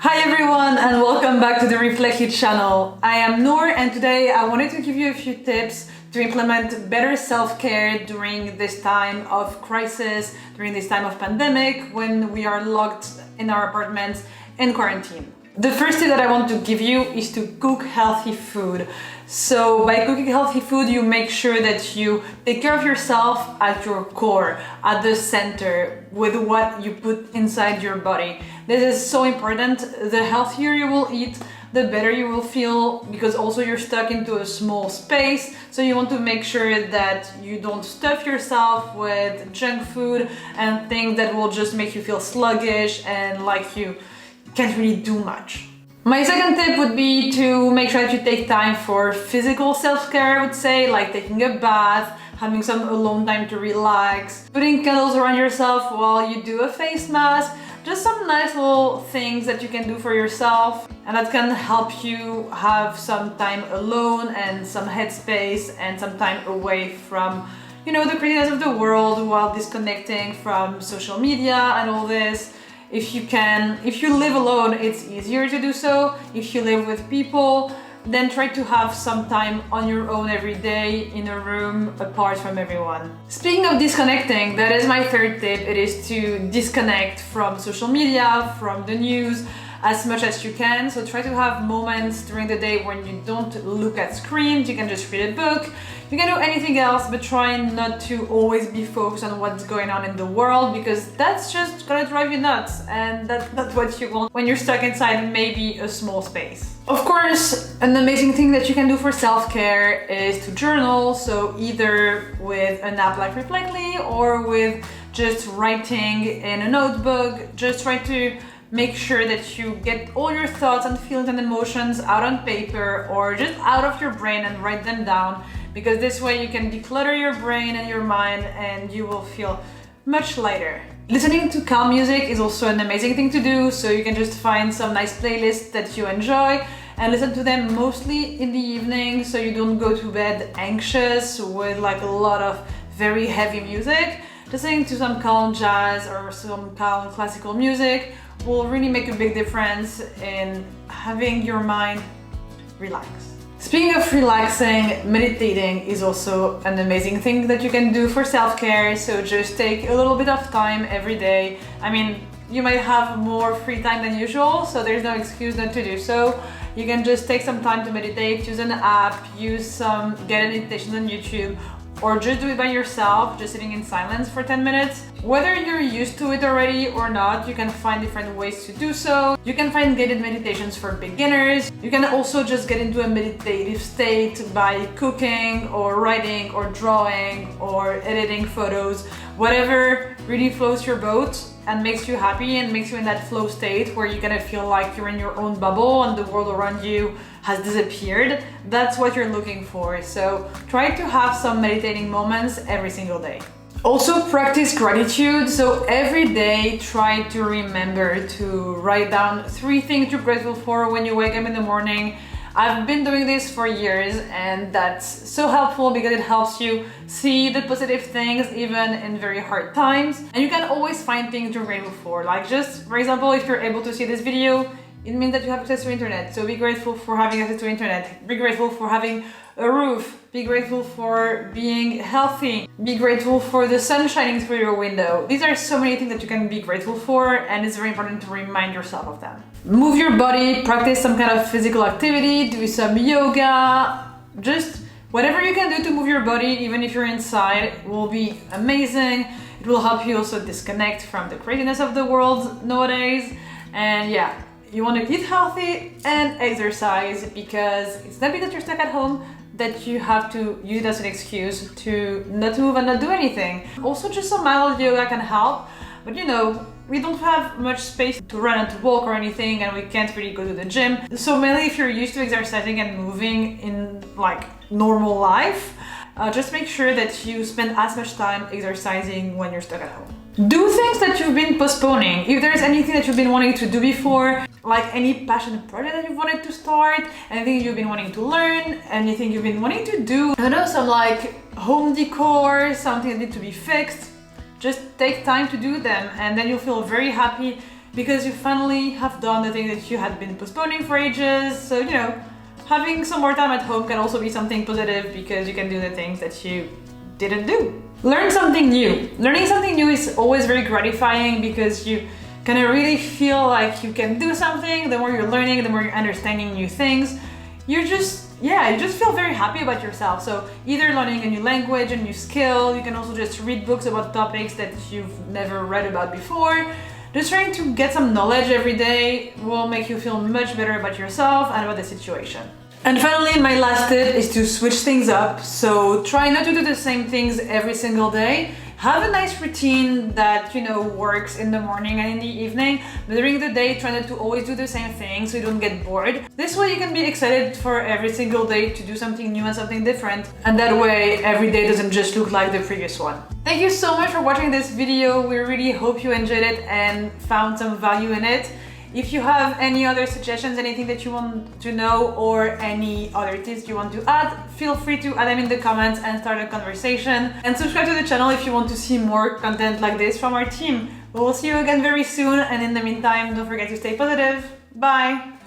Hi everyone and welcome back to the Reflect It channel. I am Nour and today I wanted to give you a few tips to implement better self-care during this time of crisis, during this time of pandemic, when we are locked in our apartments in quarantine. The first tip that I want to give you is to cook healthy food. So by cooking healthy food, you make sure that you take care of yourself at your core, at the center, with what you put inside your body. This is so important. The healthier you will eat, the better you will feel, because also you're stuck into a small space. So you want to make sure that you don't stuff yourself with junk food and things that will just make you feel sluggish and like you can't really do much. My second tip would be to make sure that you take time for physical self-care, I would say, like taking a bath, having some alone time to relax, putting candles around yourself while you do a face mask, just some nice little things that you can do for yourself and that can help you have some time alone and some headspace and some time away from, the craziness of the world while disconnecting from social media and all this. If you live alone, it's easier to do so. If you live with people, then try to have some time on your own every day in a room apart from everyone. Speaking of disconnecting, that is my third tip. It is to disconnect from social media, from the news, as much as you can. So try to have moments during the day when you don't look at screens. You can just read a book. You can do anything else, but try not to always be focused on what's going on in the world, because that's just gonna drive you nuts, and that's not what you want when you're stuck inside maybe a small space. Of course, an amazing thing that you can do for self-care is to journal. So either with an app like Reflectly or with just writing in a notebook. Just try to make sure that you get all your thoughts and feelings and emotions out on paper or just out of your brain and write them down, because this way you can declutter your brain and your mind and you will feel much lighter. Listening to calm music is also an amazing thing to do, so you can just find some nice playlists that you enjoy and listen to them mostly in the evening, so you don't go to bed anxious with like a lot of very heavy music. Just listening to some calm jazz or some calm classical music will really make a big difference in having your mind relax. Speaking of relaxing, meditating is also an amazing thing that you can do for self-care. So just take a little bit of time every day. I mean, you might have more free time than usual, so there's no excuse not to do so. You can just take some time to meditate, use an app, use some guided meditations on YouTube, or just do it by yourself, just sitting in silence for 10 minutes. Whether you're used to it already or not, you can find different ways to do so. You can find guided meditations for beginners. You can also just get into a meditative state by cooking or writing or drawing or editing photos. Whatever really floats your boat and makes you happy and makes you in that flow state where you're gonna feel like you're in your own bubble and the world around you has disappeared. That's what you're looking for. So try to have some meditating moments every single day. Also practice gratitude. So every day try to remember to write down 3 things you're grateful for when you wake up in the morning. I've been doing this for years and that's so helpful because it helps you see the positive things even in very hard times. And you can always find things you're grateful for. Like just, for example, if you're able to see this video, it means that you have access to internet. So be grateful for having access to internet. Be grateful for having a roof. Be grateful for being healthy. Be grateful for the sun shining through your window. These are so many things that you can be grateful for, and it's very important to remind yourself of them. Move your body, practice some kind of physical activity, do some yoga. Just whatever you can do to move your body, even if you're inside, will be amazing. It will help you also disconnect from the craziness of the world nowadays. And yeah, you want to eat healthy and exercise, because it's not because you're stuck at home that you have to use it as an excuse to not move and not do anything. Also, just some mild yoga can help, but we don't have much space to run and to walk or anything, and we can't really go to the gym. So mainly if you're used to exercising and moving in like normal life, just make sure that you spend as much time exercising when you're stuck at home. Do things that you've been postponing. If there's anything that you've been wanting to do before, like any passion project that you've wanted to start, anything you've been wanting to learn, anything you've been wanting to do, I don't know, some like home decor, something that needs to be fixed, just take time to do them, and then you'll feel very happy because you finally have done the thing that you had been postponing for ages. So, you know, having some more time at home can also be something positive because you can do the things that you didn't do. Learn something new. Learning something new is always very gratifying because you kind of really feel like you can do something. The more you're learning, the more you're understanding new things. You just feel very happy about yourself. So either learning a new language, a new skill, you can also just read books about topics that you've never read about before. Just trying to get some knowledge every day will make you feel much better about yourself and about the situation. And finally, my last tip is to switch things up. So try not to do the same things every single day. Have a nice routine that, you know, works in the morning and in the evening, but during the day, try not to always do the same thing so you don't get bored. This way you can be excited for every single day to do something new and something different. And that way, every day doesn't just look like the previous one. Thank you so much for watching this video. We really hope you enjoyed it and found some value in it. If you have any other suggestions, anything that you want to know, or any other tips you want to add, feel free to add them in the comments and start a conversation. And subscribe to the channel if you want to see more content like this from our team. We will see you again very soon, and in the meantime, don't forget to stay positive. Bye!